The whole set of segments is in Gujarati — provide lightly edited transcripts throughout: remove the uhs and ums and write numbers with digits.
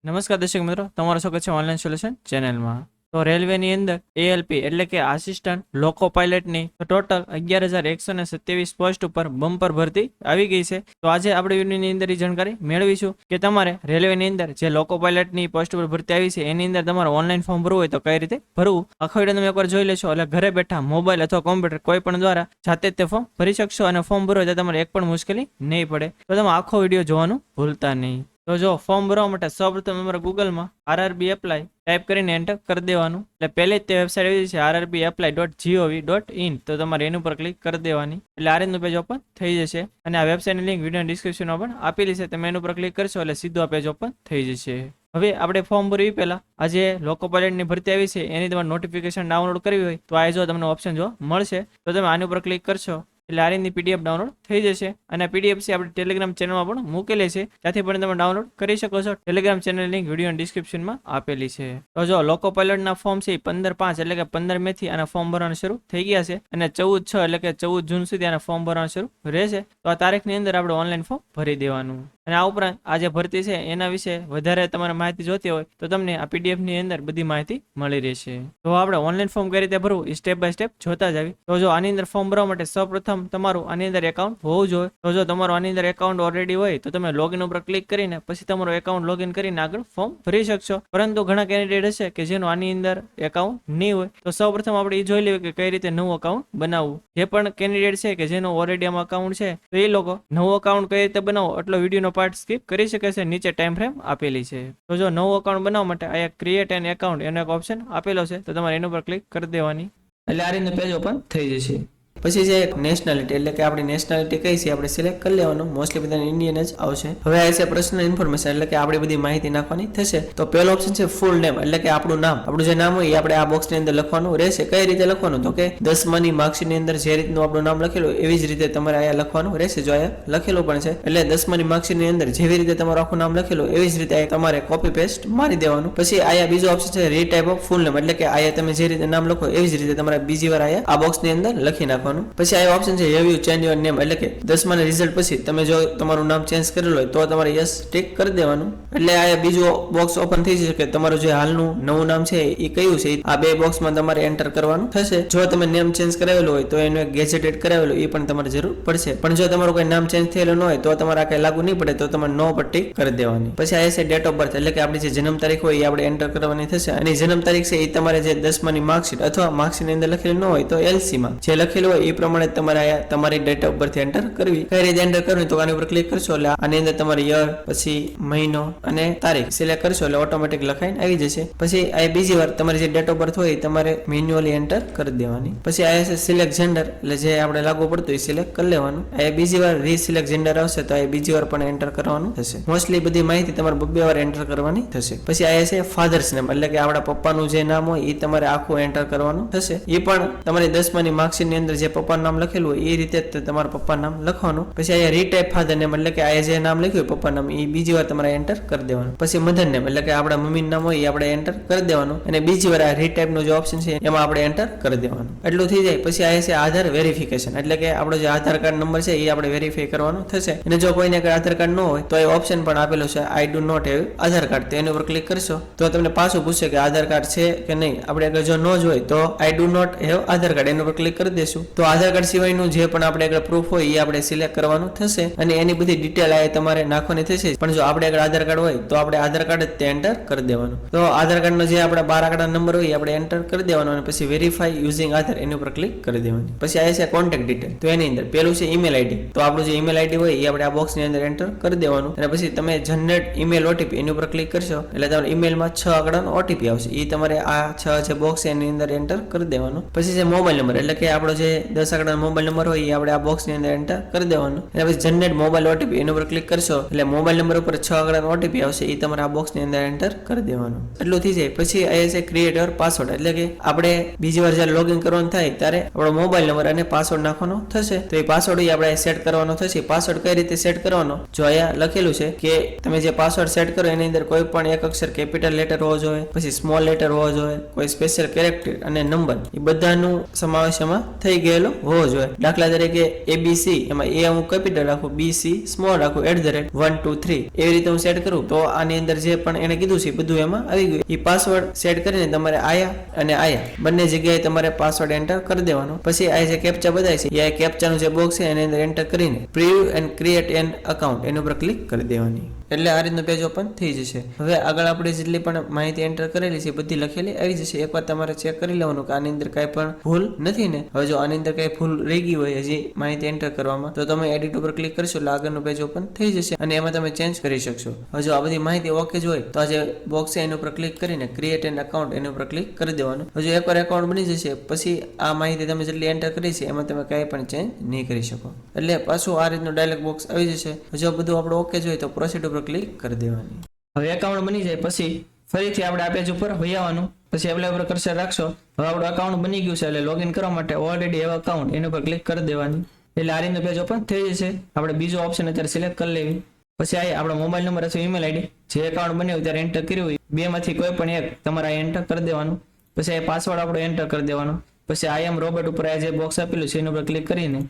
નમસ્કાર દર્શક મિત્રો, તમારું સ્વાગત છે ઓનલાઈન સોલ્યુશન ચેનલમાં. તો રેલવેની અંદર એએલપી એટલે કે આસિસ્ટન્ટ લોકો પાયલટની ટોટલ 11,127 પોસ્ટ ઉપર બમ્પર ભરતી આવી ગઈ છે. તો આજે આપણે વિડીયોની અંદર એ જાણકારી મેળવીશું કે તમારે રેલવેની અંદર જે લોકો પાયલટની પોસ્ટ ઉપર ભરતી આવી છે એની અંદર તમારે ઓનલાઈન ફોર્મ ભરવું હોય તો કઈ રીતે ભરવું, આખો વિડીયો તમે એકવાર જોઈ લેશો એટલે ઘરે બેઠા મોબાઈલ અથવા કોમ્પ્યુટર કોઈ પણ દ્વારા જાતે જ તે ફોર્મ ભરી શકશો અને ફોર્મ ભરવું તો તમારે એક પણ મુશ્કેલી નહીં પડે. તો તમે આખો વિડીયો જોવાનું ભૂલતા નહીં. તો જો ફોર્મ ભરવા માટે સૌપ્રથમ તમારે ગૂગલમાં RRB એપ્લાય ટાઈપ કરીને એન્ટર કરી દેવાનું. એટલે પહેલે જ તે વેબસાઇટ આવી છે rrbapply.gov.in. તો તમારે એની ઉપર ક્લિક કરી દેવાની એટલે આ રીતનું પેજ ઓપન થઈ જશે અને આ વેબસાઇટની લિંક વિડીયો ડિસ્ક્રિપ્શનમાં પણ આપેલી છે. તમે એની ઉપર ક્લિક કરશો એટલે સીધું આ પેજ ઓપન થઈ જશે. હવે આપણે ફોર્મ ભરવી પહેલા આજે લોકો પાયલટની ભરતી આવી છે એની તમારે નોટિફિકેશન ડાઉનલોડ કરવી હોય તો આ જો તમને ઓપ્શન જો મળશે તો તમે આની ઉપર ક્લિક કરશો એટલે આ રીતની PDF ડાઉનલોડ થઈ જશે અને PDF છે આપણે ટેલિગ્રામ ચેનલમાં પણ મૂકેલી છે, ત્યાંથી પણ તમે ડાઉનલોડ કરી શકો છો. ટેલિગ્રામ ચેનલ લિંક વિડીયો ડિસ્ક્રિપ્શનમાં આપેલી છે. તો જો લોકો પાયલટના ફોર્મ છે 15/5 એટલે કે 15 મે થી આના ફોર્મ ભરવાનું શરૂ થઈ ગયા છે અને 14/6 એટલે કે 14 જૂન સુધી આના ફોર્મ ભરવાનું શરૂ રહેશે. તો આ તારીખની અંદર આપણે ઓનલાઈન ફોર્મ ભરી દેવાનું. અને આ ઉપરાંત આ જે ભરતી છે એના વિશે વધારે તમારે માહિતી જોતી હોય તો તમને આ PDF ની અંદર બધી માહિતી મળી રહેશે. તો આપણે ઓનલાઈન ફોર્મ કઈ રીતે ભરવું એ સ્ટેપ બાય સ્ટેપ જોતા જ આવી. તો જો આની અંદર ફોર્મ ભરવા માટે સૌપ્રથમ તમારું આની અંદર એકાઉન્ટ હોવું જોઈએ. તો જો તમારું આની અંદર એકાઉન્ટ ઓલરેડી હોય તો તમે લોગિન ઉપર ક્લિક કરીને પછી તમારું એકાઉન્ટ લોગિન કરીને આગળ ફોર્મ ભરી શકશો. પરંતુ ઘણા કેન્ડિડેટ હશે કે જેનું આની અંદર એકાઉન્ટ નહીં હોય તો સૌપ્રથમ આપણે એ જોઈ લેવું કે કઈ રીતે નવું એકાઉન્ટ બનાવવું. જે પણ કેન્ડિડેટ છે કે જેનું ઓલરેડી આમાં એકાઉન્ટ છે તો એ લોકો નવું એકાઉન્ટ કઈ રીતે બનાવો એટલો વિડીયોનો પાર્ટ સ્કીપ કરી શકે છે. નીચે ટાઈમ ફ્રેમ આપેલી છે. તો જો નવું એકાઉન્ટ બનાવવા માટે અહીંયા ક્રિએટ એન એકાઉન્ટ એનો એક ઓપ્શન આપેલો છે તો તમારે એના પર ક્લિક કરી દેવાની એટલે આ રીતનું પેજ ઓપન થઈ જશે. પછી છે નેશનાલિટી એટલે કે આપણી નેશનાલિટી કઈ છે આપણે સિલેક્ટ કરી લેવાનું. મોસ્ટલી બધાને ઇન્ડિયન જ આવશે. હવે આ છે પર્સનલ ઇન્ફોર્મેશન એટલે કે આપણી બધી માહિતી નાખવાની થશે. તો પહેલો ઓપ્શન છે ફૂલ નેમ એટલે કે આપણું નામ, આપણું જે નામ હોય એ આપણે આ બોક્સની અંદર લખવાનું રહેશે. કઈ રીતે લખવાનું તો કે 10માની માર્કશીટની અંદર જે રીતનું આપણું નામ લખેલું એવી જ રીતે તમારે અહીંયા લખવાનું રહેશે. જો અહીંયા લખેલું પણ છે એટલે 10માની માર્કશીટની અંદર જેવી રીતે તમારું આખું નામ લખેલું એવી જ રીતે તમારે કોપી પેસ્ટ મારી દેવાનું. પછી અહીંયા બીજો ઓપ્શન છે રીટાઈપ ઓફ ફૂલ નેમ એટલે કે અહીંયા તમે જે રીતે નામ લખો એવી જ રીતે તમારે બીજી વાર અહીંયા આ બોક્સની અંદર લખી નાખવાનું. પછી આ ઓપ્શન છે have you change your name એટલે કે 10માના રિઝલ્ટ પછી તમે જો તમારું નામ ચેન્જ કરેલું હોય તો તમારે યસ ટિક કરી દેવાનું. એટલે આ બીજું બોક્સ ઓપન થઈ જશે કે તમારું જે હાલનું નવું નામ છે એ કયું છે. આ બે બોક્સમાં તમારે એન્ટર કરવાનું થશે. જો તમે નેમ ચેન્જ કરાવેલું હોય તો એનું એક ગેજેટેડ કરાવેલું એ પણ તમારે જરૂર પડશે. પણ જો તમારું કોઈ નામ ચેન્જ થયેલું ન હોય તો તમારે આ કઈ લાગુ નહીં પડે તો તમારે નો પર ટિક કરી દેવાની. પછી આ છે ડેટ ઓફ બર્થ એટલે કે આપણી જે જન્મ તારીખ હોય એ આપણે એન્ટર કરવાની થશે અને જન્મ તારીખ છે એ તમારે જે 10માની માર્કશીટ અથવા માર્કશીટની અંદર લખેલું ન હોય તો LC માં જે લખેલું હોય એ પ્રમાણે તમારે તમારી ડેટ ઓફ બર્થ એન્ટર કરવી. કઈ રીતે એન્ટર કરવી તો આની ઉપર ક્લિક કરશો એટલે આની અંદર તમારે યર પછી મહિનો અને તારીખ સિલેક્ટ કરશો એટલે ઓટોમેટિક લખાઈને આવી જશે. પછી આ બીજી વાર તમારી જે ડેટ ઓફ બર્થ હોય તમારે મેન્યુઅલી એન્ટર કરી દેવાની. પછી આ છે સિલેક્ટ જેન્ડર એટલે જે આપણે લાગુ પડતું એ સિલેક્ટ કરી લેવાનું. આ બીજી વાર રીસિલેક્ટ જેન્ડર આવશે તો આ બીજી વાર પણ એન્ટર કરવાનું થશે. મોસ્ટલી બધી માહિતી તમારે બે વાર એન્ટર કરવાની થશે. પછી આ છે ફાધર્સ નેમ એટલે કે આપણા પપ્પાનું જે નામ હોય એ તમારે આખું એન્ટર કરવાનું થશે. એ પણ તમારી 10માની માર્કશીટની અંદર જે પપ્પાનું નામ લખેલું હોય એ રીતે તમારા પપ્પા નામ લખવાનું. પછી અહીંયા રીટાઈપ ફાધર નેમ એટલે કે આ જે નામ લખ્યું પપ્પા નામ એ બીજી વાર તમારે એન્ટર કરી દેવાનું. પછી મધર નેમ એટલે કે આપણા મમ્મીનું નામ હોય એ આપણે એન્ટર કરી દેવાનું અને બીજી વાર આ રીટાઈપ નો જે ઓપ્શન છે એમાં આપણે એન્ટર કરી દેવાનું. એટલું થઈ જાય. પછી આ છે આધાર વેરિફિકેશન એટલે કે આપણો જે આધાર કાર્ડ નંબર છે એ આપણે વેરીફાઈ કરવાનું થશે. અને જો કોઈને આધાર કાર્ડ ન હોય તો એ ઓપ્શન પણ આપેલો છે I do not have Aadhaar card. તો એની ઉપર ક્લિક કરશો તો તમને પાછું પૂછશે કે આધાર કાર્ડ છે કે નહીં. આપણે અગર જો ન જ હોય તો I do not have Aadhaar card એની ઉપર ક્લિક કરી દેશું. તો આધાર કાર્ડ સિવાયનું જે પણ આપણે આગળ પ્રૂફ હોય એ આપણે સિલેક્ટ કરવાનું થશે અને એની બધી ડિટેલ આ તમારે નાખવાની થશે. પણ જો આપણે આગળ આધાર કાર્ડ હોય તો આપણે આધાર કાર્ડ જ તે એન્ટર કરી દેવાનું. તો આધાર કાર્ડનો જે આપણા 12 આંકડા નંબર હોય એ આપણે એન્ટર કરી દેવાનો અને પછી વેરીફાઈ યુઝિંગ આધાર એની ઉપર ક્લિક કરી દેવાની. પછી આ છે કોન્ટેક્ટ ડિટેલ. તો એની અંદર પેલું છે ઈમેલ આઈડી. તો આપણું જે ઈમેલ આઈડી હોય એ આપણે આ બોક્સની અંદર એન્ટર કરી દેવાનું અને પછી તમે જનરેટ ઈમેલ ઓટીપી એની ઉપર ક્લિક કરશો એટલે તમારા ઈમેલમાં 6 આંકડાનો ઓટીપી આવશે. એ તમારે આ 6 જે બોક્સ એની અંદર એન્ટર કરી દેવાનું. પછી છે મોબાઈલ નંબર એટલે કે આપણો જે 10 આંકડાનો મોબાઈલ નંબર હોય એ આપણે આ બોક્સની અંદર એન્ટર કરી દેવાનું. અને પછી જનરેટ મોબાઈલ ઓટીપી એના ઉપર ક્લિક કરશો એટલે મોબાઈલ નંબર ઉપર 6 આંકડાનો ઓટીપી આવશે એ તમારે આ બોક્સની અંદર એન્ટર કરી દેવાનું. એટલું થઈ જાય. પછી આ છે ક્રિએટ યોર પાસવર્ડ એટલે કે આપણે બીજી વાર જ્યારે લોગિન કરવાનું થાય ત્યારે આપણો મોબાઈલ નંબર અને પાસવર્ડ નાખવાનો થશે. તો એ પાસવર્ડ આપણે સેટ કરવાનો થશે. પાસવર્ડ કઈ રીતે સેટ કરવાનો જો અહીંયા લખેલું છે કે તમે જે પાસવર્ડ સેટ કરો એની અંદર કોઈ પણ એક અક્ષર કેપિટલ લેટર હોવો જોઈએ, પછી સ્મોલ લેટર હોવો જોઈએ, કોઈ સ્પેશિયલ કેરેક્ટર અને નંબર એ બધાનું સમાવેશ એમાં થઈ ગયેલું જોયેલો હોવો જોઈએ. દાખલા તરીકે ABC એમાં A અમુક કેપિટલ રાખું, BC સ્મોલ રાખું, @123 એવી રીતે હું સેટ કરું તો આની અંદર જે પણ એને કીધું છે એ બધું એમાં આવી ગયું. એ પાસવર્ડ સેટ કરીને તમારે આયા અને આયા બંને જગ્યાએ તમારે પાસવર્ડ એન્ટર કરી દેવાનો. પછી આ જે કેપ્ચા બતાય છે એ કેપ્ચાનું જે બોક્સ છે એની અંદર એન્ટર કરીને preview and create an account એની ઉપર ક્લિક કરી દેવાની. એટલે આ રીતનું પેજ ઓપન થઈ જશે. હવે આગળ આપણે જેટલી પણ માહિતી એન્ટર કરેલી છે બધી લખેલી આવી જશે. એકવાર તમારે ચેક કરી લેવાનું કે આની અંદર કાંઈ પણ ભૂલ નથી ને. હવે જો આની અંદર કઈ ભૂલ રહી ગઈ હોય હજી માહિતી એન્ટર કરવામાં તો તમે એડિટ ઉપર ક્લિક કરશો એટલે આગળનું પેજ ઓપન થઈ જશે અને એમાં તમે ચેન્જ કરી શકશો. હવે જો આ બધી માહિતી ઓકે જ હોય તો આ જે બોક્સ છે એની ઉપર ક્લિક કરીને ક્રિએટ એન અકાઉન્ટ એની ઉપર ક્લિક કરી દેવાનું. હજુ એકવાર એકાઉન્ટ બની જશે પછી આ માહિતી તમે જેટલી એન્ટર કરી છે એમાં તમે કાંઈ પણ ચેન્જ નહીં કરી શકો. એટલે પાછું આ રીતનું ડાયલોગ બોક્સ આવી જશે. જો બધું આપણે ઓકે જ હોય તો પ્રોસીડ ઉપર ક્લિક કરી દેવાની. હવે એકાઉન્ટ બની જાય પછી ફરીથી આપણે આ પેજ ઉપર વહી આવવાનું. પછી એપ્લાય ઉપર કર્સર રાખશો. હવે આપણું અકાઉન્ટ બની ગયું છે એટલે લોગિન કરવા માટે ઓલરેડી એવા અકાઉન્ટ એની ઉપર ક્લિક કરી દેવાની. એટલે આ રીતનું પેજ ઓપન થઈ જશે. આપણે બીજો ઓપ્શન અત્યારે સિલેક્ટ કરી લેવી. પછી આ આપણો મોબાઈલ નંબર અથવા ઈમેલ આઈડી જે એકાઉન્ટ બનાવ્યું ત્યારે એન્ટર કર્યું હોય બે માંથી કોઈ પણ એક તમારે એન્ટર કરી દેવાનું. પછી આ પાસવર્ડ આપણો એન્ટર કરી દેવાનો. પછી આઈ એમ રોબોટ ઉપર આ જે બોક્સ આપેલું છે એની ઉપર ક્લિક કરીને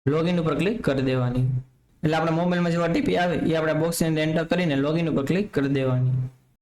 લોગિન ઉપર ક્લિક કરી દેવાની. એટલે આપણા મોબાઈલમાં જે ઓટીપી આવે એ આપણે બોક્સ ની અંદર એન્ટર કરીને લોગિન ઉપર ક્લિક કરી દેવાની.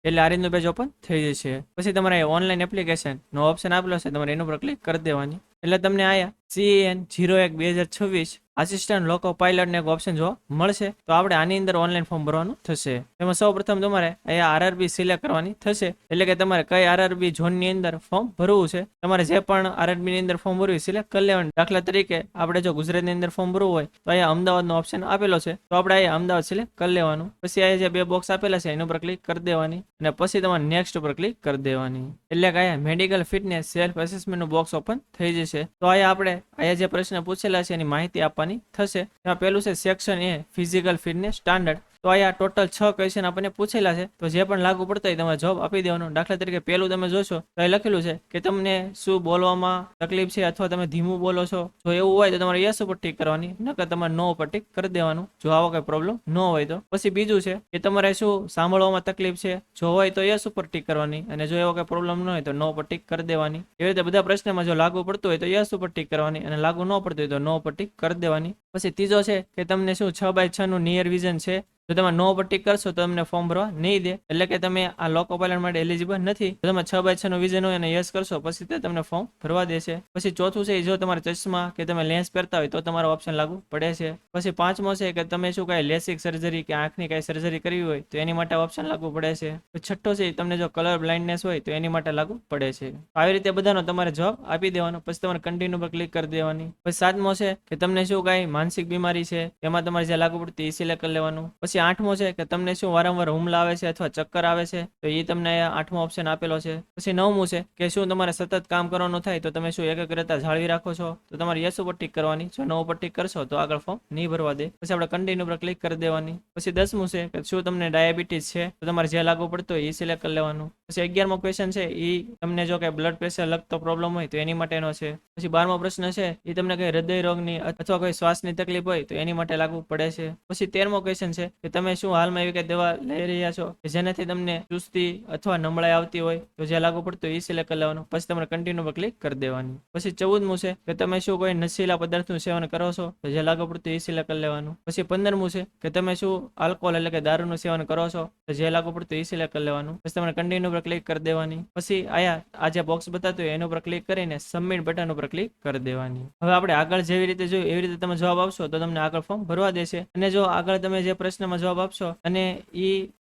એટલે આ રીતનું પેજ ઓપન થઈ જશે. પછી તમારે ઓનલાઈન એપ્લિકેશન નો ઓપ્શન આપેલો છે તમારે એના ઉપર ક્લિક કરી દેવાની. એટલે તમને આયા CAN01/2026 આસિસ્ટન્ટ લોકો પાયલટ ને એક ઓપ્શન જોવા મળશે. તો આપણે આની અંદર ઓનલાઈન ફોર્મ ભરવાનું થશે. એમાં સૌ પ્રથમ તમારે અહીંયા RRB સિલેક્ટ કરવાની થશે. એટલે કે તમારે કઈ RRB ઝોનની અંદર ફોર્મ ભરવું છે. તમારે જે પણ RRB ની અંદર ફોર્મ ભરવું સિલેક્ટ કરી લેવાનું. દાખલા તરીકે આપણે જો ગુજરાતની અંદર ફોર્મ ભરવું હોય તો અહીંયા અમદાવાદનો ઓપ્શન આપેલો છે તો આપણે અહીંયા અમદાવાદ સિલેક્ટ કરી લેવાનું. પછી અહીંયા જે બે બોક્સ આપેલા છે એના ઉપર ક્લિક કરી દેવાની અને પછી તમારે નેક્સ્ટ ઉપર ક્લિક કરી દેવાની. એટલે કે અહીંયા મેડિકલ ફિટનેસ સેલ્ફ એસેસમેન્ટ નું બોક્સ ઓપન થઈ જશે. તો અહીંયા જે પ્રશ્ન પૂછેલા છે એની માહિતી આપવાની થશે. એમાં પહેલું છે section A physical fitness standard. તો અહીંયા ટોટલ 6 ક્વેશ્ચન આપણને પૂછેલા છે. તો જે પણ લાગુ પડતા હોય તમારે જવાબ આપી દેવાનો. દાખલા તરીકે પહેલું તમે જોશો તો એ લખેલું છે કે તમને શું બોલવામાં તકલીફ છે અથવા તમે ધીમું બોલો છો. જો એવું હોય તો તમારે યસ ઉપર ટીક કરવાની, નકર તમારે નો ઉપર ટીક કરી દેવાનું જો આવો કઈ પ્રોબ્લેમ ન હોય તો. પછી બીજું છે કે તમારે શું સાંભળવામાં તકલીફ છે. જો હોય તો યસ ઉપર ટીક કરવાની અને જો એવો કઈ પ્રોબ્લેમ ન હોય તો નો ઉપર ટીક કરી દેવાની. એવી રીતે બધા પ્રશ્નમાં જો લાગુ પડતું હોય તો યસ ઉપર ટીક કરવાની અને લાગુ ન પડતું હોય તો નો ઉપર ટીક કરી દેવાની. પછી ત્રીજો છે કે તમને શું 6/6 નું નિયર વિઝન છે. જો તમે નો પર ટીક કરશો તો તમને ફોર્મ ભરવા નહીં દે. એટલે કે તમે આ લોકો પાયલટ માટે એલિજિબલ નથી. જો તમે 6/6 નું વિઝન હોય અને યસ કરશો પછી તે તમને ફોર્મ ભરવા દેશે. પછી ચોથું છે જો તમારે ચશ્મા કે તમે લેન્સ પહેરતા હોય તો તમારો ઓપ્શન લાગુ પડે છે. પછી પાંચમો છે કે તમે શું કઈ લેસિક સર્જરી કે આંખની કઈ સર્જરી કરવી હોય તો એની માટે ઓપ્શન લાગુ પડે છે. છઠ્ઠો છે તમને જો કલર બ્લાઇન્ડનેસ હોય તો એની માટે લાગુ પડે છે. આવી રીતે બધાનો તમારે જવાબ આપી દેવાનો. પછી તમારે કન્ટિન્યુ પર ક્લિક કરી દેવાની. પછી સાતમો છે કે તમને શું કઈ માનસિક બીમારી છે એમાં તમારે જે લાગુ પડતી એ સિલેક્ટ કરી લેવાનું. પછી આઠમો છે કે તમને શું વારંવાર હુમલા આવે છે અથવા ચક્કર આવે છે તો એ તમને આઠમો ઓપ્શન આપેલો છે. પછી નવમું છે કે શું તમારે સતત કામ કરવાનું થાય તો તમે શું એકાગ્રતા જાળવી રાખો છો તો તમારે યસ ઉપર ટીક કરવાની. જો નો ઉપર ટીક કરશો તો આગળ ફોર્મ નહીં ભરવા દે. પછી આપણે કન્ટિન્યુ પર ક્લિક કરી દેવાની. પછી 10મું છે કે શું તમને ડાયાબિટીસ છે તો તમારે જે લાગુ પડતો હોય એ સિલેક્ટ કરી લેવાનું. પછી 11મો ક્વેશ્ચન છે એ તમને જો કે બ્લડ પ્રેશર લગતો પ્રોબ્લેમ હોય તો એની માટેનો છે. પછી 12મો પ્રશ્ન છે એ તમને કઈ હૃદય રોગની અથવા કોઈ શ્વાસની તકલીફ હોય તો એની માટે લાગુ પડે છે. પછી 13મો ક્વેશ્ચન છે કે તમે શું હાલમાં એવી કઈ દવા લઈ રહ્યા છો કે જેનાથી તમને સુસ્તી અથવા નબળાઈ આવતી હોય તો જે લાગુ પડતું હોય એ સિલેક્ટ કરી લેવાનું. પછી તમારે કન્ટિન્યુ પર ક્લિક કરી દેવાની. પછી 14મું છે કે તમે શું કોઈ નશીલા પદાર્થનું સેવન કરો છો તો જે લાગુ પડતું એ સિલેક્ટ કરી લેવાનું. પછી 15મું છે કે તમે શું આલ્કોહોલ એટલે કે દારૂનું સેવન કરો છો તો જે લાગુ પડતું એ સિલેક્ટ કરી લેવાનું. પછી તમારે કન્ટિન્યુ પર ક્લિક કરી દેવાની. પછી આ જે બોક્સ બતાતું હોય એના ઉપર ક્લિક કરીને સબમિટ બટન ઉપર ક્લિક કરી દેવાની. હવે આપણે આગળ જેવી રીતે જોયું એવી રીતે તમે જવાબ આપશો તો તમને આગળ ફોર્મ ભરવા દેશે. અને જો આગળ તમે જે પ્રશ્નમાં જવાબ આપશો અને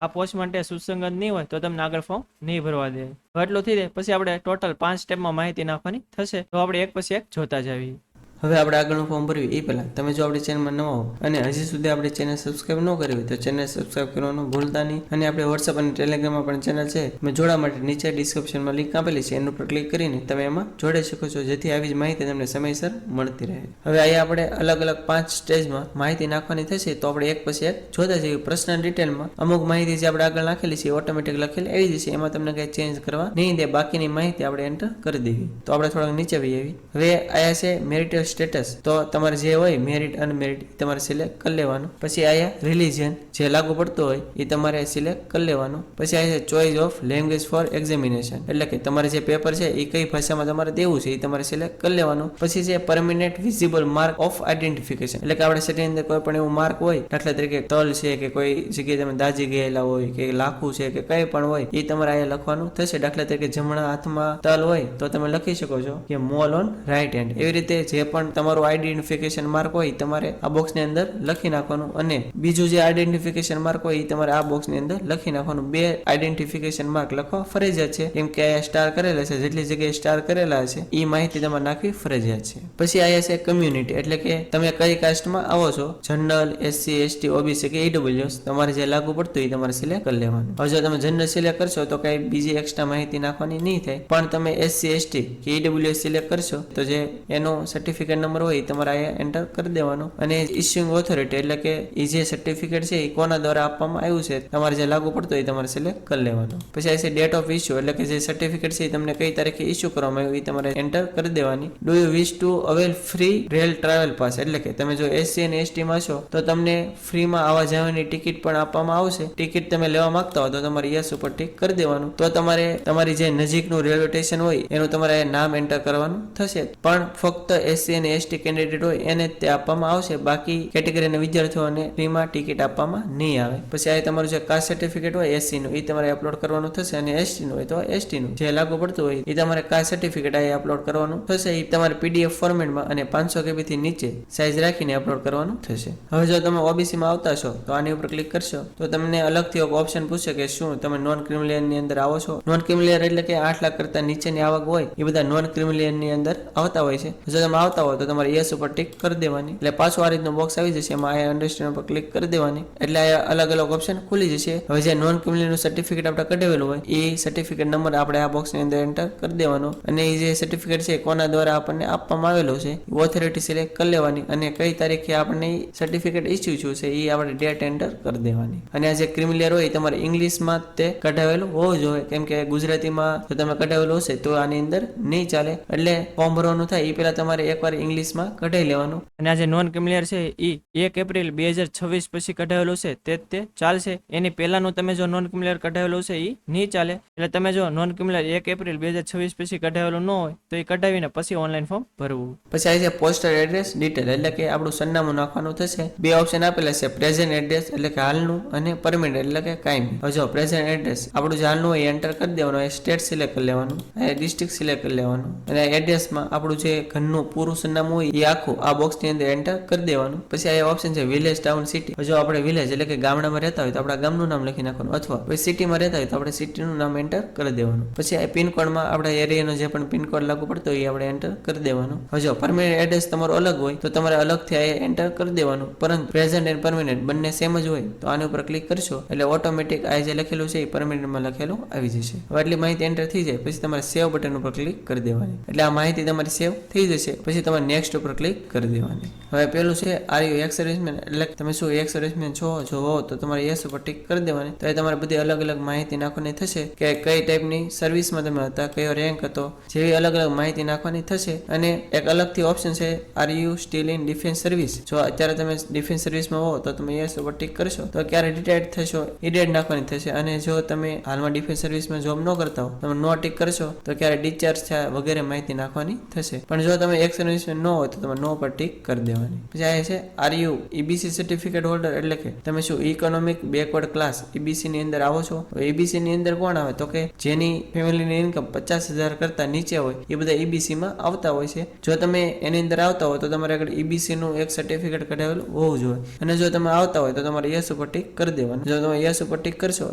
આ પોસ્ટ માટે સુસંગત નહીં હોય તો તમને આગળ ફોર્મ નહીં ભરવા દે. હવે એટલું થઈ જાય પછી આપણે ટોટલ 5 સ્ટેપમાં માહિતી નાખવાની થશે. તો આપણે એક પછી એક જોતા જાવી. હવે આપણે આગળનું ફોર્મ ભર્યું એ પહેલાં તમે જો આપણી ચેનલમાં નવા હો અને હજી સુધી આપણી ચેનલ સબસ્ક્રાઈબ ન કરી હોય તો ચેનલ સબસ્ક્રાઈબ કરવાનું ભૂલતા નહીં. અને આપણે વોટ્સઅપ અને ટેલિગ્રામમાં પણ ચેનલ છે મેં જોડવા માટે નીચે ડિસ્ક્રિપ્શનમાં લિંક આપેલી છે એના ઉપર ક્લિક કરીને તમે એમાં જોડાઈ શકો છો જેથી આવી જ માહિતી તમને સમયસર મળતી રહે. હવે અહીંયા આપણે અલગ અલગ 5 સ્ટેજમાં માહિતી નાખવાની થશે તો આપણે એક પછી એક જોતા જઈએ. પ્રશ્ન ડિટેલમાં અમુક માહિતી જે આપણે આગળ નાખેલી છે ઓટોમેટિક લખેલી આવી જશે. એમાં તમને કંઈ ચેન્જ કરવા નહીં દે. બાકીની માહિતી આપણે એન્ટર કરી દેવી. તો આપણે થોડાક નીચે આવી. હવે આયા છે મેરિટલ સ્ટેટસ, તો તમારે જે હોય મેરિટ અનમેરિટ તમારે સિલેક્ટ કરી લેવાનું. પછી અહીંયા રિલિજન જે લાગુ પડતો હોય એ તમારે સિલેક્ટ કરી લેવાનું. પછી અહીંયા choice of language for examination, એટલે કે તમારે જે પેપર છે એ કઈ ભાષામાં તમારે દેવું છે એ તમારે સિલેક્ટ કરી લેવાનું. પછી છે permanent visible mark of identification, એટલે કે આપણે શરીરની અંદર કોઈ પણ એવું માર્ક હોય, દાખલા તરીકે તલ છે કે કોઈ જગ્યાએ તમે દાજી ગયેલા હોય કે લાખું છે કે કંઈ પણ હોય એ તમારે અહીંયા લખવાનું થશે. દાખલા તરીકે જમણા હાથમાં તલ હોય તો તમે લખી શકો છો કે મોલ ઓન રાઈટ હેન્ડ. એવી રીતે જે પણ તમારું આઈડેન્ટિફિકેશન માર્ક હોય તમારે આ બોક્સની અંદર લખી નાખવાનું. અને બીજું જે આઈડેન્ટિફિકેશન માર્ક હોય એ તમારે આ બોક્સની અંદર લખી નાખવાનું. 2 આઈડેન્ટિફિકેશન માર્ક લખવા ફરજિયાત છે, કેમ કે અહીંયા સ્ટાર કરેલા છે, જેટલી જગ્યાએ સ્ટાર કરેલા છે એ માહિતી તમારે નાખવી ફરજિયાત છે. પછી અહીંયા છે કમ્યુનિટી, એટલે કે તમે કઈ કાસ્ટમાં આવો છો, જનરલ, એસસી, એસટી, ઓબીસી કે ઈડબ્લ્યુએસ, તમારે જે લાગુ પડતું એ તમારે સિલેક્ટ કરી લેવાનું. હવે જો તમે જનરલ સિલેક્ટ કરશો તો કઈ બીજી એક્સ્ટ્રા માહિતી નાખવાની નહીં થાય, પણ તમે એસસી, એસટી કે ઈડબ્લ્યુએસ સિલેક્ટ કરશો તો જે એનો સર્ટિફિકેટ નંબર હોય એ તમારે અહીંયા એન્ટર કરી દેવાનો. અને ઇસ્યુઇંગ ઓથોરિટી, એટલે કે એ જે સર્ટિફિકેટ છે એ કોના દ્વારા આપવામાં આવ્યું છે તમારે જે લાગુ પડતું એ તમારે સિલેક્ટ કરી લેવાનું. પછી આ છે ડેટ ઓફ ઇસ્યુ, એટલે કે જે સર્ટિફિકેટ છે એ તમને કઈ તારીખે ઇસ્યુ કરવામાં આવ્યું એ તમારે એન્ટર કરી દેવાની. Do you wish two avail free rail travel pass, એટલે કે તમે જો એસસી અને એસટી માં છો તો તમને ફ્રીમાં આવવા જવાની ટિકિટ પણ આપવામાં આવશે. ટિકિટ તમે લેવા માંગતા હો તો તમારે યસ ઉપર ટિક કરી દેવાનું. તો તમારે તમારી જે નજીકનું રેલવે સ્ટેશન હોય એનું તમારે નામ એન્ટર કરવાનું થશે. પણ ફક્ત એસસી અને એસટી કેન્ડિડેટ હોય એને જ તે આપવામાં આવશે, બાકી કેટેગરીના વિદ્યાર્થીઓને ફ્રીમાં ટિકિટ આપવામાં નહીં આવે. પછી આ તમારું જે કાસ્ટ સર્ટિફિકેટ હોય એસસી નું એ તમારે અપલોડ કરવાનું થશે, અને એસટી નું હોય તો એસટી નું જે લાગુ પડતું હોય એ તમારે કાસ્ટ સર્ટિફિકેટ આ અપલોડ કરવાનું થશે. એ તમારે પીડીએફ ફોર્મેટમાં અને 500 KB થી નીચે સાઇઝ રાખીને અપલોડ કરવાનું થશે. હવે જો તમે ઓબીસી માં આવતા છો તો આની ઉપર ક્લિક કરશો તો તમને અલગથી એક ઓપ્શન પૂછશે કે શું તમે નોન ક્રિમિલિયન ની અંદર આવો છો. નોન ક્રિમિલિયન એટલે કે 8 લાખ કરતા નીચેની આવક હોય એ બધા નોન ક્રિમિલિયન ની અંદર આવતા હોય છે. જો તમે આવતા હોય તો તમારે યસ ઉપર ટિક કરી દેવાની, એટલે પાછું આ રીતનું બોક્સ આવી જશે. એમાં આ અન્ડરસ્ટેન્ડ ઉપર ક્લિક કરી દેવાની, એટલે આ અલગ અલગ ઓપ્શન ખુલી જશે. હવે જે નોન ક્રિમિલિયન નું સર્ટિફિકેટ આપણે કઢાવેલું હોય એ સર્ટિફિકેટ નંબર આપણે આ બોક્સની અંદર એન્ટર કરી દેવાનો. અને એ જે સર્ટિફિકેટ છે કોના દ્વારા આપણને આપવામાં આવેલું છે ઓથોરિટી સિલેક્ટ કરી લેવાની, અને કઈ તારીખે આપણને સર્ટિફિકેટ ઇસ્યુ થયું છે એ આપણે ડેટ એન્ટર કરી દેવાની. અને આ જે ક્રિમિલિયર હોય તમારે ઇંગ્લિશમાં તે કઢાવેલું હોવું જોઈએ, કેમ કે ગુજરાતીમાં જો તમે કઢાવેલું હશે તો આની અંદર નહીં ચાલે. એટલે ફોર્મ ભરવાનું થાય એ પહેલા તમારે એકવાર ઇંગ્લિશમાં કઢાવી લેવાનું. અને આ જે નોન ક્રિમિલિયર છે એ 1 એપ્રિલ 2026 પછી કઢાવેલું છે તે ચાલશે. એની પહેલાનું તમે જો નોન ક્રિમિલિયર કઢાવેલું છે એ નહીં ચાલે. એટલે તમે જો નોન ક્રિમિલિયર 1 એપ્રિલ 2026 પછી કઢાવેલું ન હોય તો એ કઢાવીને પછી ઓનલાઈન ફોર્મ ભરવું. પછી આ છે પોસ્ટલ એડ્રેસ ડિટેલ, એટલે કે આપણું સરનામું નાખવાનું થશે. 2 ઓપ્શન આપેલા છે, પ્રેઝન્ટ એડ્રેસ એટલે કે હાલનું, અને પરમેનન્ટ એટલે કે કાયમી. હવે જો પ્રેઝન્ટ એડ્રેસ આપણું જે હાલનું હોય એન્ટર કરી દેવાનું, એ સ્ટેટ સિલેક્ટ કરી લેવાનું, એ ડિસ્ટ્રિક્ટ સિલેક્ટ કરી લેવાનું, અને એડ્રેસમાં આપણું જે ઘરનું પૂરું સરનામું હોય એ આખું આ બોક્સની અંદર એન્ટર કરી દેવાનું. પછી આ ઓપ્શન છે વિલેજ, ટાઉન, સિટી. જો આપણે વિલેજ એટલે કે ગામડામાં રહેતા હોય તો આપણા ગામનું નામ લખી નાખવાનું, અથવા કોઈ સિટીમાં રહેતા હોય તો આપણે સિટીનું નામ એન્ટર કરી દેવાનું. પછી આ પિનકોડમાં આપણા એરિયાનો જે પણ પિનકોડ લાગુ પડતો હોય એ આપણે એન્ટર કરી દેવાનું. હવે જો પરમેનન્ટ એડ્રેસ તમારું અલગ હોય તો તમારે અલગથી આ એન્ટર કરી દેવાનું, પરંતુ પ્રેઝન્ટ એન્ડ પરમેનન્ટ બંને સેમ જ હોય તો આની ઉપર ક્લિક કરશો એટલે ઓટોમેટિક આ જે લખેલું છે એ પરમેનન્ટમાં લખેલું આવી જશે. હવે એટલી માહિતી એન્ટર થઈ જાય પછી તમારે સેવ બટન ઉપર ક્લિક કરી દેવાની, એટલે આ માહિતી તમારી સેવ થઈ જશે. પછી તમારે નેક્સ્ટ ઉપર ક્લિક કરી દેવાની. હવે પેલું છે આર યુ એક્સ સર્વિસમેન, એટલે તમે શું એક્સ સર્વિસમેન છો, જો હો તો તમારે યસ ઉપર ટિક કરી દેવાની. તો એ તમારે બધી અલગ અલગ માહિતી નાખવાની થશે કે કઈ ટાઈપની સર્વિસમાં તમે હતા, કયો રેન્ક હતો, જેવી અલગ અલગ માહિતી નાખવાની થશે. અને એક અલગથી ઓપ્શન છે are you still in defence service. જો અત્યારે તમે ડિફેન્સ સર્વિસમાં હો તો તમે યસ ઉપર ટિક કરશો તો ક્યારે રિટાયર્ડ થશો એ ડેટ નાખવાની થશે. અને જો તમે હાલમાં ડિફેન્સ સર્વિસમાં જોબ ન કરતા હો, તમે નો ટિક કરશો તો ક્યારે ડિસ્ચાર્જ થયા વગેરે માહિતી નાખવાની થશે. પણ જો તમે એક્સ સર્વિસમેન ન હોય તો તમે નો પર ટિક કરી દેવાની. પછી આ છે are you EBC certificate holder, એટલે કે તમે શું ઇકોનોમિક બેકવર્ડ ક્લાસ ઈબીસી ની અંદર આવો છો. ઈબીસી ની અંદર કોણ આવે તો કે જેની ફેમિલીની ઇન્કમ 50,000 કરતા નીચે હોય એ બધા ઈબીસી માં આવતા હોય છે. જો તમે એની અંદર આવતા હોય તો તમારે આગળ ઈબીસી નું એક સર્ટિફિકેટ કઢાવેલું હોવું જોઈએ. અને જો તમે આવતા હોય તો તમારે યસ ઉપર ટિક કરી દેવાનું. જો તમે યસ ઉપર ટિક કરશો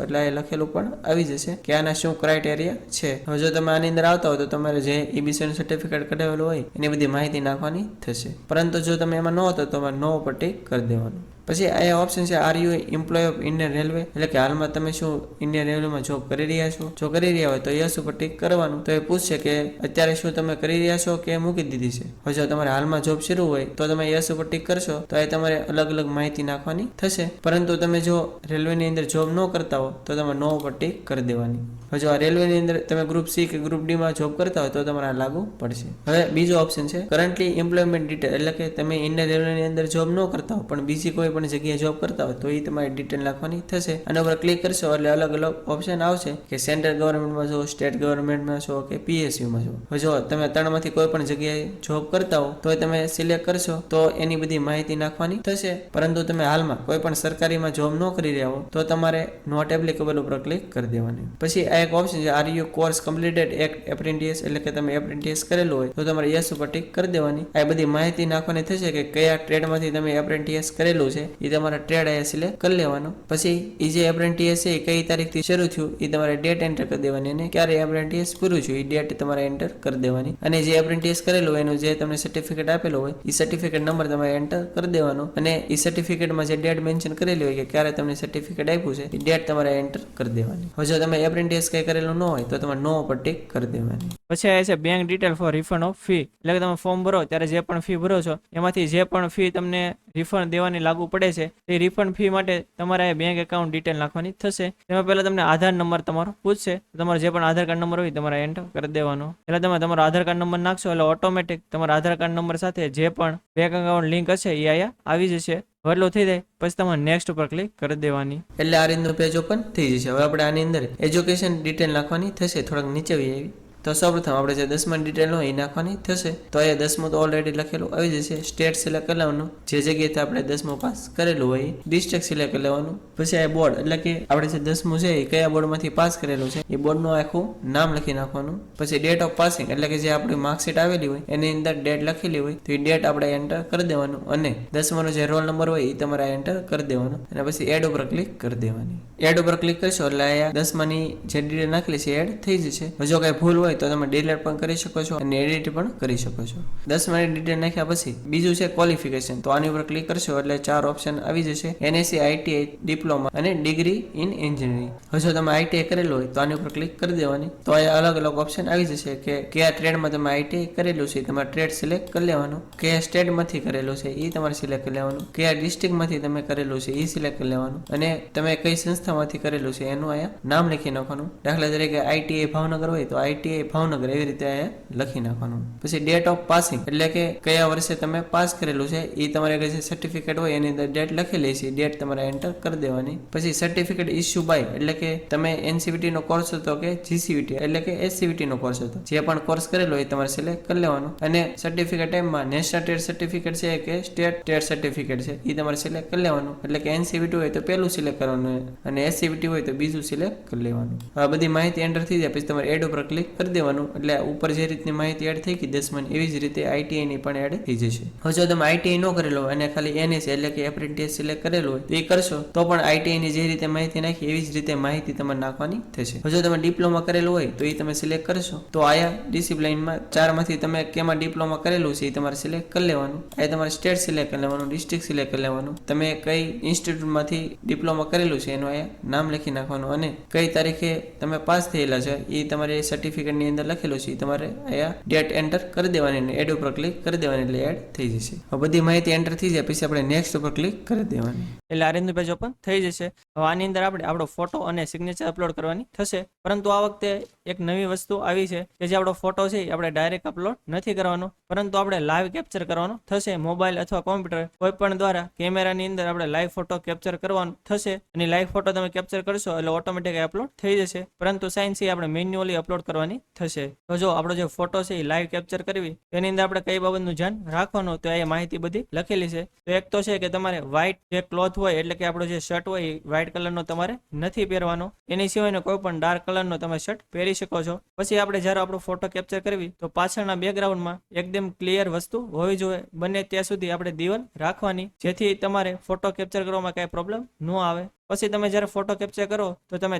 એટલે આ લખેલું પણ આવી જશે કે આના શું ક્રાઇટેરિયા છે. હવે જો તમે આની અંદર આવતા હોય તો તમારે જે ઈબીસી નું સર્ટિફિકેટ કઢાવેલું હોય એની બધી માહિતી નાખવાની થશે. પરંતુ જો તમે એમાં ન હોતો તો તમારે નો ઉપર ટિક કરી દેવાનું. પછી આ ઓપ્શન છે are you employ of Indian railway, એટલે કે હાલમાં તમે શું ઇન્ડિયન રેલવેમાં જોબ કરી રહ્યા છો? જો કરી રહ્યા હોય તો યસ ઉપર ટિક કરવાનું. તો એ પૂછશે કે અત્યારે શું તમે કરી રહ્યા છો કે મૂકી દીધી છે. હવે જો તમારે હાલમાં જોબ શરૂ હોય તો તમે યસ ઉપર ટિક કરશો તો એ તમારે અલગ અલગ માહિતી નાખવાની થશે. પરંતુ તમે જો રેલવેની અંદર જોબ ન કરતા હો તો તમે નો ઉપર ટિક કરી દેવાની. હવે જો આ રેલવેની અંદર તમે ગ્રુપ સી કે ગ્રુપ ડી માં જોબ કરતા હોય તો તમારે આ લાગુ પડશે. હવે બીજો ઓપ્શન છે કરન્ટલી એમ્પ્લોયમેન્ટ ડિટેલ, એટલે કે તમે ઇન્ડિયન રેલવેની અંદર જોબ ન કરતા હો પણ બીજી કોઈ પણ જગ્યાએ જોબ કરતા હોય તો એ તમારી ડિટેલ નાખવાની થશે. આના ઉપર ક્લિક કરશો એટલે અલગ અલગ ઓપ્શન આવશે કે સેન્ટ્રલ ગવર્મેન્ટમાં છો, સ્ટેટ ગવર્મેન્ટમાં છો કે PSUમાં છો. હવે જો તમે ત્રણમાંથી કોઈ પણ જગ્યાએ જોબ કરતા હો તો તમે સિલેક્ટ કરશો તો એની બધી માહિતી નાખવાની થશે. પરંતુ તમે હાલમાં કોઈ પણ સરકારીમાં જોબ ન કરી રહ્યા હો તો તમારે નોટ એપ્લિકેબલ ઉપર ક્લિક કરી દેવાની. પછી આ એક ઓપ્શન છે are you course completed apprentice, એટલે કે તમે એપ્રેન્ટિસ કરેલું હોય તો તમારે યસ ઉપર ટિક કરી દેવાની. આ બધી માહિતી નાખવાની થશે કે કયા ટ્રેડમાંથી તમે એપ્રેન્ટિસ કરેલું છે એ તમારા ટ્રેડ અહીંયા સિલેક્ટ કરી લેવાનો. પછી એ જે એપ્રેન્ટિસ છે એ કઈ તારીખથી શરૂ થયું એ તમારે ડેટ એન્ટર કરી દેવાની અને ક્યારે એપ્રેન્ટિસ પૂરું થયું એ ડેટ તમારે એન્ટર કરી દેવાની. અને જે એપ્રેન્ટિસ કરેલું એનું જે તમને સર્ટિફિકેટ આપેલું હોય એ સર્ટિફિકેટ નંબર તમારે એન્ટર કરી દેવાનો અને એ સર્ટિફિકેટમાં જે ડેટ મેન્શન કરેલી હોય કે ક્યારે તમને સર્ટિફિકેટ આપ્યું છે એ ડેટ તમારે એન્ટર કરી દેવાની. હવે જો તમે એપ્રેન્ટિસ કઈ કરેલું ન હોય તો તમારે નો ઉપર ટિક કરી દેવાની. પછી આ છે bank detail for refund of fee, એટલે કે તમે ફોર્મ ભરો ત્યારે જે પણ ફી ભરો છો એમાંથી જે પણ ફી તમને રિફંડ દેવાની લાગુ પડે છે તે રિફંડ ફી માટે તમારે બેંક એકાઉન્ટ ડિટેલ નાખવાની થશે. તેમાં પહેલા તમને આધાર નંબર તમારો પૂછશે, તમારો જે પણ આધાર કાર્ડ નંબર હોય તમારે એન્ટર કરી દેવાનો. એટલે તમે તમારો આધાર કાર્ડ નંબર નાખશો એટલે ઓટોમેટિક તમારા આધાર કાર્ડ નંબર સાથે જે પણ બેંક એકાઉન્ટ લિંક હશે એ અહીંયા આવી જશે. એટલું થઈ જાય પછી તમારે નેક્સ્ટ ઉપર ક્લિક કરી દેવાની. એટલે આ રીતનું પેજ ઓપન થઈ જશે. હવે આપણે આની અંદર એજ્યુકેશન ડિટેલ નાખવાની થશે. થોડાક નીચે આવી તો સૌપ્રથમ આપણે જે 10મા ડિટેલ હોય એ નાખવાની થશે. તો અહીંયા 10મું તો ઓલરેડી લખેલું આવી જશે. સ્ટેટ સિલેક્ટ કરી લેવાનું, જે જગ્યાએથી આપણે 10મું પાસ કરેલું હોય. ડિસ્ટ્રિક્ટ સિલેક્ટ કરી લેવાનું. પછી આ બોર્ડ, એટલે કે આપણે જે 10મું છે એ કયા બોર્ડમાંથી પાસ કરેલું છે એ બોર્ડનું આખું નામ લખી નાખવાનું. પછી ડેટ ઓફ પાસિંગ, એટલે કે જે આપણી માર્કશીટ આવેલી હોય એની અંદર ડેટ લખેલી હોય તો એ ડેટ આપણે એન્ટર કરી દેવાનું અને 10માનો જે રોલ નંબર હોય એ તમારે એન્ટર કરી દેવાનો અને પછી એડ ઉપર ક્લિક કરી દેવાની. એડ ઉપર ક્લિક કરશો એટલે અહીંયા 10માની જે ડિટેલ નાખેલી છે એડ થઈ જશે. જો કઈ ભૂલ હોય તો તમે ડિલીટ પણ કરી શકો છો અને એડિટ પણ કરી શકો છો. 10માની ડિટેલ નાખ્યા પછી બીજું છે ક્વોલિફિકેશન, તો આની ઉપર ક્લિક કરશો એટલે 4 ઓપ્શન આવી જશે. NSC, ITI, ડિપ્લોમા અને ડિગ્રી ઇન એન્જિનિયરિંગ. હવે જો તમે ITI કરેલું હોય તો આની ઉપર ક્લિક કરી દેવાની. તો અહીંયા અલગ અલગ ઓપ્શન આવી જશે કે કયા ટ્રેડમાં તમે ITI કરેલું છે તમારે ટ્રેડ સિલેક્ટ કરી લેવાનું, કયા સ્ટેટમાંથી કરેલું છે એ તમારે સિલેક્ટ કરી લેવાનું, કયા ડિસ્ટ્રિક્ટમાંથી તમે કરેલું છે એ સિલેક્ટ કરી લેવાનું અને તમે કઈ સંસ્થામાંથી કરેલું છે એનું અહીંયા નામ લખી નાખવાનું. દાખલા તરીકે ITI ભાવનગર હોય તો ITI ભાવનગર એવી રીતે અહીંયા લખી નાખવાનું. પછી ડેટ ઓફ પાસિંગ, એટલે કે કયા વર્ષે તમે પાસ કરેલું છે એ તમારે જે સર્ટિફિકેટ હોય એની અંદર ડેટ લખેલી છે ડેટ તમારે એન્ટર કરી દેવાની. પછી સર્ટિફિકેટ ઇસ્યુ બાય, એટલે કે તમે NCVT નો કોર્સ હતો કે GCVT એટલે કે SCVT નો કોર્સ હતો, જે પણ કોર્સ કરેલો એ તમારે સિલેક્ટ કરી લેવાનો અને સર્ટિફિકેટ ટાઈમમાં નેશનલ ટ્રેડ સર્ટિફિકેટ છે કે સ્ટેટ ટ્રેડ સર્ટિફિકેટ છે એ તમારે સિલેક્ટ કરી લેવાનું. એટલે કે NCVT હોય તો પહેલું સિલેક્ટ કરવાનું અને SCVT હોય તો બીજું સિલેક્ટ કરી લેવાનું. આ બધી માહિતી એન્ટર થઈ જાય પછી તમારે એડ ઉપર ક્લિક કરી દેવાનું. એટલે ઉપર જે રીતની માહિતી એડ થઈ ગઈ 10માની એવી જ રીતે ITI ની પણ એડ થઈ જશે. હવે જો તમે ITI ન કરેલો અને ખાલી NSC એટલે કે એપ્રેન્ટિસ સિલેક્ટ કરેલું હોય તો એ કરશો તો પણ ITI ની જે રીતે માહિતી નાખી એવી જ રીતે માહિતી તમારે નાખવાની થશે. હવે જો તમે ડિપ્લોમા કરેલું હોય તો એ તમે સિલેક્ટ કરશો તો આયા ડિસિપ્લિનમાં 4માંથી તમે કેમાં ડિપ્લોમા કરેલું છે એ તમારે સિલેક્ટ કરી લેવાનું. આ તમારે સ્ટેટ સિલેક્ટ કરી લેવાનું, ડિસ્ટ્રિક્ટ સિલેક્ટ કરી લેવાનું, તમે કઈ ઇન્સ્ટિટ્યૂટમાંથી ડિપ્લોમા કરેલું છે એનું અહીંયા નામ લખી નાખવાનું અને કઈ તારીખે તમે પાસ થયેલા છે એ તમારે સર્ટિફિકેટની અંદર લખેલું છે તમારે અહીંયા ડેટ એન્ટર કરી દેવાની અને એડ ઉપર ક્લિક કરી દેવાની એટલે એડ થઈ જશે. હવે બધી માહિતી એન્ટર થઈ જાય પછી આપણે નેક્સ્ટ ઉપર ક્લિક કરી દેવાની એટલે આ રીતનું પેજ ઓપન થઈ જશે. હવે આની અંદર આપણે આપણો ફોટો અને સિગ્નેચર અપલોડ કરવાની થશે. પરંતુ આ વખતે એક નવી વસ્તુ આવી છે કે જે આપણો ફોટો છે આપણે ડાયરેક્ટ અપલોડ નથી કરવાનો, પરંતુ આપણે લાઈવ કેપ્ચર કરવાનો થશે. મોબાઈલ અથવા કોમ્પ્યુટર કોઈ પણ દ્વારા કેમેરાની અંદર આપણે લાઈવ ફોટો કેપ્ચર કરવાનો થશે અને લાઈવ ફોટો તમે કેપ્ચર કરશો એટલે ઓટોમેટિક અપલોડ થઈ જશે. પરંતુ સાયન્સ આપણે મેન્યુઅલી અપલોડ કરવાની થશે. તો જો આપણો જે ફોટો છે એ લાઈવ કેપ્ચર કરવી તેની અંદર આપણે કઈ બાબતનું ધ્યાન રાખવાનું તો એ માહિતી બધી લખેલી છે. તો એક તો છે કે તમારે વ્હાઈટ જે ક્લોથ હોય એટલે કે આપણો જે શર્ટ હોય એ વ્હાઈટ કલરનો તમારે નથી પહેરવાનો. એની સિવાયનો કોઈ પણ ડાર્ક કલરનો તમે શર્ટ પહેરી શકો છો. પછી આપણે જ્યારે આપણો ફોટો કેપ્ચર કરવી તો પાછળના બેકગ્રાઉન્ડમાં એકદમ ક્લિયર વસ્તુ હોવી જોઈએ. બને ત્યાં સુધી આપણે દિવાલ રાખવાની જેથી તમારે ફોટો કેપ્ચર કરવામાં કઈ પ્રોબ્લેમ ન આવે. પછી તમે જ્યારે ફોટો કેપ્ચર કરો તો તમે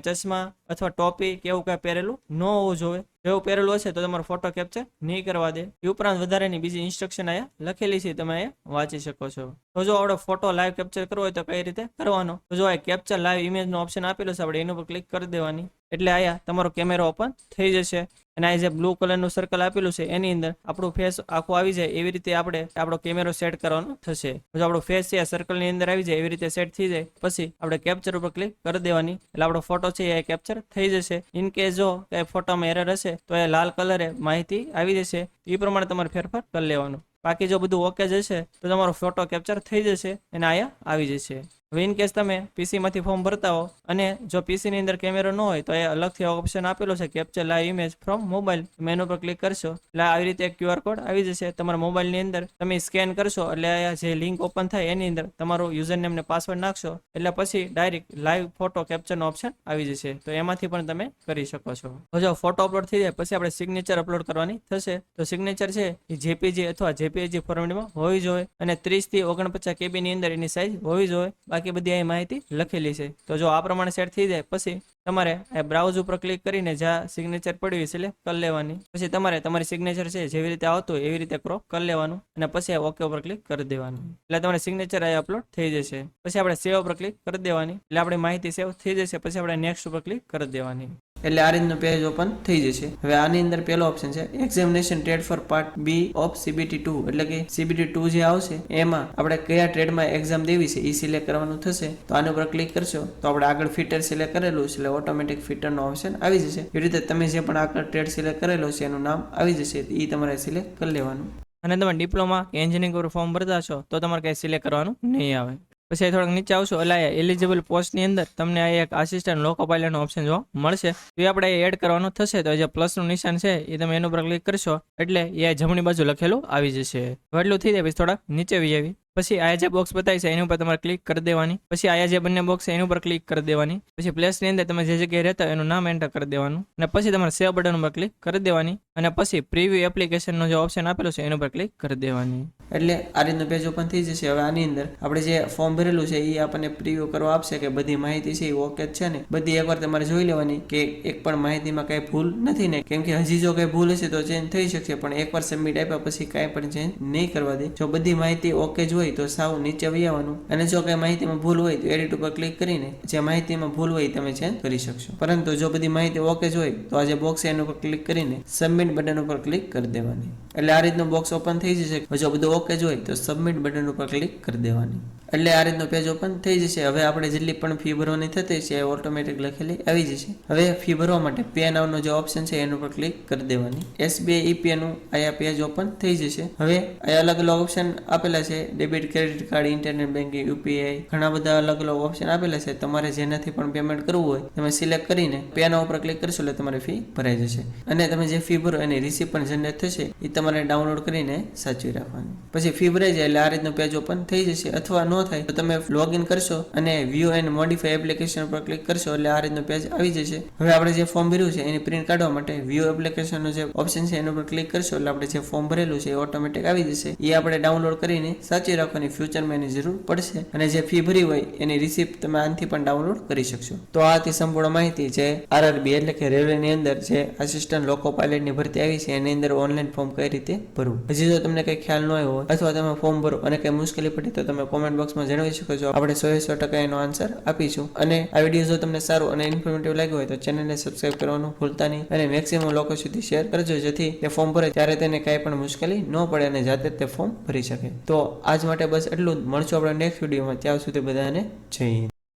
ચશ્મા અથવા ટોપી કે એવું કાંઈ પહેરેલું ન હોવું જોઈએ. એવું પહેરેલું હશે તો તમારો ફોટો કેપ્ચર નહીં કરવા દે. એ ઉપરાંત વધારેની બીજી ઇન્સ્ટ્રક્શન અહીંયા લખેલી છે, તમે અહીંયા વાંચી શકો છો. તો જો આપણે ફોટો લાઈવ કેપ્ચર કરવો હોય તો કઈ રીતે કરવાનો, તો જો આ કેપ્ચર લાઈવ ઇમેજનો ઓપ્શન આપેલો છે, આપણે એના પર ક્લિક કરી દેવાની. એટલે અહીંયા તમારો કેમેરો ઓપન થઈ જશે અને આ જે બ્લુ કલરનું સર્કલ આપેલું છે એની અંદર આપણું ફેસ આખું આવી જાય એવી રીતે આપણે આપણો કેમેરો સેટ કરવાનો થશે. જો આપણો ફેસ છે આ સર્કલની અંદર આવી જાય એવી રીતે સેટ થઈ જાય પછી આપણે કેપ્ચર ઉપર ક્લિક કરી દેવાની. એટલે આપણો ફોટો છે એ કેપ્ચર થઈ જશે. ઇન કેસ જો કઈ ફોટામાં એરર હશે તો એ લાલ કલરે માહિતી આવી જશે. એ પ્રમાણે તમારે ફેરફાર કરી લેવાનો. બાકી જો બધું ઓકે જશે તો તમારો ફોટો કેપ્ચર થઈ જશે અને અહીંયા આવી જશે. હવે ઇન કેસ તમે પીસી માંથી ફોર્મ ભરતા હો અને જો પીસી ની અંદર કેમેરો ન હોય તો એ અલગથી ઓપ્શન આપેલો છે capture live image from mobile. Menu પર ક્લિક કરશો એટલે આવી રીતે એક QR કોડ આવી જશે તમારા મોબાઈલ ની અંદર. તમે સ્કેન કરશો એટલે અહીંયા જે લિંક ઓપન થાય એની અંદર તમારું યુઝર નેમ ને પાસવર્ડ નાખશો એટલે પછી ડાયરેક્ટ લાઈવ ફોટો કેપ્ચર નો ઓપ્શન આવી જશે. તો એમાંથી પણ તમે કરી શકો છો. જો ફોટો અપલોડ થઈ જાય પછી આપણે સિગ્નેચર અપલોડ કરવાની થશે. તો સિગ્નેચર છે એ જેપીજી અથવા જેપીજી ફોર્મેટમાં હોવી જોઈએ અને 30 થી 49 KB ની અંદર એની સાઇઝ હોવી જોઈએ. બાકી બધી અહીં માહિતી લખેલી છે. તો જો આ પ્રમાણે સેટ થઈ જાય પછી તમારે બ્રાઉઝ ઉપર ક્લિક કરીને જ્યાં સિગ્નેચર પડ્યું સિલેક્ટ કરી લેવાની. પછી તમારે તમારી સિગ્નેચર છે જેવી રીતે આવતું હોય એવી રીતે ક્રોપ કરી લેવાનું અને પછી ઓકે ઉપર ક્લિક કરી દેવાનું. એટલે તમારી સિગ્નેચર અહીં અપલોડ થઈ જશે. પછી આપણે સેવ ઉપર ક્લિક કરી દેવાની. એટલે આપણી માહિતી સેવ થઈ જશે. પછી આપણે નેક્સ્ટ ઉપર ક્લિક કરી દેવાની. એટલે આ રીતનું પેજ ઓપન થઈ જશે. હવે આની અંદર પહેલો ઓપ્શન છે examination trade for part B of CBT 2 એટલે કે CBT 2 જે આવશે એમાં આપણે કયા ટ્રેડમાં એક્ઝામ દેવી છે એ સિલેક્ટ કરવાનું થશે. તો આના ઉપર ક્લિક કરશો તો આપણે આગળ ફિટર સિલેક્ટ કરેલું છે એટલે ઓટોમેટિક ફિટરનો ઓપ્શન આવી જશે. એ રીતે તમે જે પણ આગળ ટ્રેડ સિલેક્ટ કરેલો છે એનું નામ આવી જશે. એ તમારે સિલેક્ટ કરી લેવાનું. અને તમે ડિપ્લોમા કે એન્જિનિયરિંગ ઉપર ફોર્મ ભરતા છો તો તમારે કંઈ સિલેક્ટ કરવાનું નહીં આવે. પછી થોડાક નીચે આવશો એટલે એલિજિબલ પોસ્ટની અંદર તમને આ એક આસિસ્ટન્ટ લોકો પાયલટનો ઓપ્શન જોવા મળશે. તો એ આપણે એડ કરવાનું થશે. તો જે પ્લસનું નિશાન છે એ તમે એના ઉપર ક્લિક કરશો એટલે એ જમણી બાજુ લખેલું આવી જશે. એટલું થઈ જાય પછી થોડાક નીચે આવી પછી આ જે બોક્સ બતાવી છે એની ઉપર તમારે ક્લિક કરી દેવાની. પછી આ જે બંને બોક્સ છે એની ઉપર ક્લિક કરી દેવાની. પછી પ્લેસની અંદર તમે જે જગ્યાએ રહેતા એનું નામ એન્ટર કરી દેવાનું અને પછી તમારે સેવ બટન ઉપર ક્લિક કરી દેવાની અને પછી પ્રીવ્યુ એપ્લિકેશનનો જે ઓપ્શન આપેલો છે એના ઉપર ક્લિક કરી દેવાની. એટલે આ રીતનું પેજ ઓપન થઈ જશે. હવે આની અંદર આપણે જે ફોર્મ ભરેલું છે એ આપણને પ્રીવ્યુ કરવા આપશે કે બધી માહિતી છે એ ઓકે જ છે ને. બધી એકવાર તમારે જોઈ લેવાની કે એક પણ માહિતીમાં કઈ ભૂલ નથી ને, કેમ કે હજી જો કઈ ભૂલ હશે તો ચેન્જ થઈ શકશે પણ એકવાર સબમિટ આપ્યા પછી કાંઈ પણ ચેન્જ નહીં કરવા દે. જો બધી માહિતી ઓકે જ હોય તો સાવ નીચે વહી આવવાનું અને જો કઈ માહિતીમાં ભૂલ હોય તો એડિટ ઉપર ક્લિક કરીને જે માહિતીમાં ભૂલ હોય તમે ચેન્જ કરી શકશો. પરંતુ જો બધી માહિતી ઓકે જ હોય તો આ જે બોક્સ છે એના ઉપર ક્લિક કરીને સબમિટ બટન ઉપર ક્લિક કરી દેવાની. એટલે આ રીતનું બોક્સ ઓપન થઈ જશે. જો બધું ઓકે જ હોય તો સબમિટ બટન ઉપર ક્લિક કરી દેવાની. એટલે આ રીતનું પેજ ઓપન થઈ જશે. હવે આપણે જેટલી પણ ફી ભરવાની થતી છે એ ઓટોમેટિક લખેલી આવી જશે. હવે ફી ભરવા માટે પે નાવનો જે ઓપ્શન છે એના ઉપર ક્લિક કરી દેવાની. SBI EPA નું અહીંયા પેજ ઓપન થઈ જશે. હવે અહીંયા અલગ અલગ ઓપ્શન આપેલા છે debit credit card, internet banking, UPI, ઘણા બધા અલગ અલગ ઓપ્શન આપેલા છે. તમારે જેનાથી પણ પેમેન્ટ કરવું હોય તમે સિલેક્ટ કરીને પે નાવ ઉપર ક્લિક કરશો એટલે તમારી ફી ભરાઈ જશે અને તમે જે ફી ભરો એની રિસીપ્ટ પણ જનરેટ થશે. એ તમારે ડાઉનલોડ કરીને સાચવી રાખવાની. પછી ફી ભરાઈ જાય એટલે આ રીતનું પેજ ઓપન થઈ જશે. અથવા ન થાય તો તમે લોગિન કરશો અને વ્યૂ એન્ડ મોડિફાઈ એપ્લિકેશન ઉપર ક્લિક કરશો એટલે આ રીતનું પેજ આવી જશે. હવે આપણે જે ફોર્મ ભર્યું છે એની પ્રિન્ટ કાઢવા માટે વ્યૂ એપ્લિકેશનનો જે ઓપ્શન છે એના ઉપર ક્લિક કરશો એટલે આપણે જે ફોર્મ ભરેલું છે એ ઓટોમેટિક આવી જશે. એ આપણે ડાઉનલોડ કરીને સાચવી રાખવાની. ફ્યુચરમાં એની જરૂર પડશે અને જે ફી ભરી હોય એની રિસિપ્ટ તમે આનાથી પણ ડાઉનલોડ કરી શકશો. તો આ હતી સંપૂર્ણ માહિતી જે RRB એટલે કે રેલવેની અંદર જે આસિસ્ટન્ટ લોકો પાયલટની ભરતી આવી છે એની અંદર ઓનલાઈન ફોર્મ કઈ રીતે ભરવું. હજી જો તમને કઈ ખ્યાલ ન આવ્યો હોય અથવા તમે ફોર્મ ભરો અને કઈ મુશ્કેલી પડી તો તમે કોમેન્ટ બોક્સમાં જણાવી શકો છો. આપણે 100% એનો આન્સર આપીશું. અને આ વિડીયો જો તમને સારું અને ઇન્ફોર્મેટિવ લાગ્યો હોય તો ચેનલને સબસ્ક્રાઇબ કરવાનું ભૂલતા નહીં અને મેક્સિમમ લોકો સુધી શેર કરજો જેથી તે ફોર્મ ભરે ત્યારે તેને કાંઈ પણ મુશ્કેલી ન પડે અને જાતે તે ફોર્મ ભરી શકે. તો આજ માટે બસ એટલું જ. મળશું આપણે નેક્સ્ટ વિડીયોમાં. ત્યાં સુધી બધાને જય હિન્દ.